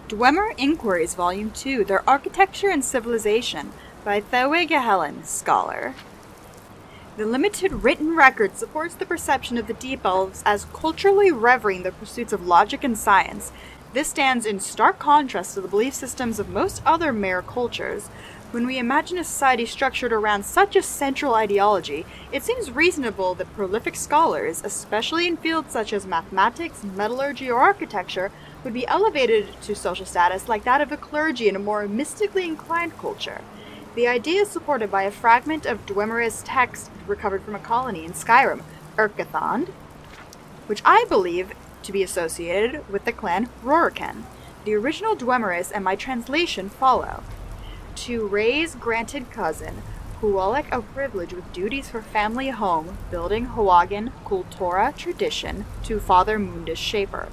Dwemer Inquiries Volume 2, Their Architecture and Civilization, by Dwemer, scholar. The limited written record supports the perception of the Deep Elves as culturally revering the pursuits of logic and science. This stands in stark contrast to the belief systems of most other Mare cultures. When we imagine a society structured around such a central ideology, it seems reasonable that prolific scholars, especially in fields such as mathematics, metallurgy, or architecture, would be elevated to social status like that of the clergy in a more mystically inclined culture. The idea is supported by a fragment of Dwemer's text recovered from a colony in Skyrim, Urkathond, which I believe to be associated with the clan Roriken. The original Dwemerus and my translation follow. To Ray's granted cousin, Kuwalik a privilege with duties for family home, building Hawagan, Kultura tradition, to Father Mundus Shaper.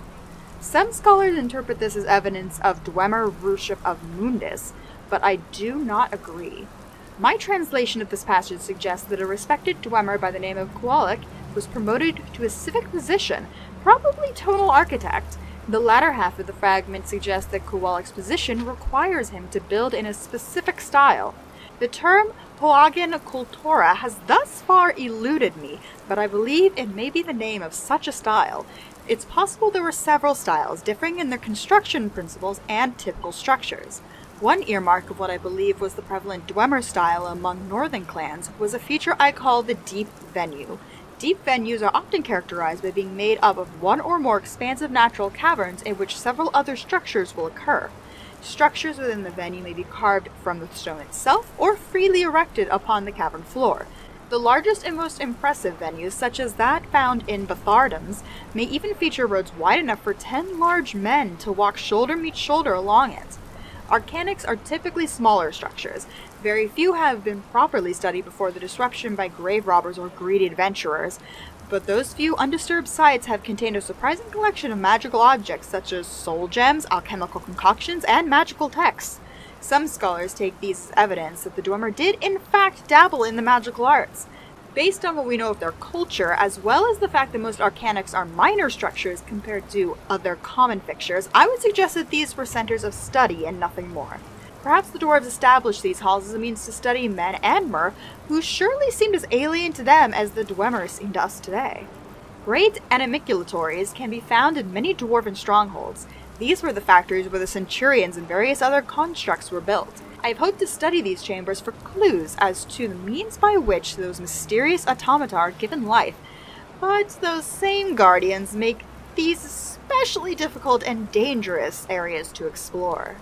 Some scholars interpret this as evidence of Dwemer rulership of Mundus, but I do not agree. My translation of this passage suggests that a respected Dwemer by the name of Kuwalik was promoted to a civic position, probably tonal architect. The latter half of the fragment suggests that Kuwalik's position requires him to build in a specific style. The term Hawagan Kultura has thus far eluded me, but I believe it may be the name of such a style. It's possible there were several styles, differing in their construction principles and typical structures. One earmark of what I believe was the prevalent Dwemer style among northern clans was a feature I call the deep venue. Deep venues are often characterized by being made up of one or more expansive natural caverns in which several other structures will occur. Structures within the venue may be carved from the stone itself or freely erected upon the cavern floor. The largest and most impressive venues, such as that found in Bathardums, may even feature roads wide enough for 10 large men to walk shoulder meet shoulder along it. Arcanics are typically smaller structures. Very few have been properly studied before the disruption by grave robbers or greedy adventurers, but those few undisturbed sites have contained a surprising collection of magical objects such as soul gems, alchemical concoctions, and magical texts. Some scholars take these as evidence that the Dwemer did in fact dabble in the magical arts. Based on what we know of their culture, as well as the fact that most arcanics are minor structures compared to other common fixtures, I would suggest that these were centers of study and nothing more. Perhaps the dwarves established these halls as a means to study men and mer, who surely seemed as alien to them as the Dwemer seem to us today. Great animalculatories can be found in many dwarven strongholds. These were the factories where the centurions and various other constructs were built. I have hoped to study these chambers for clues as to the means by which those mysterious automata are given life, but those same guardians make these especially difficult and dangerous areas to explore.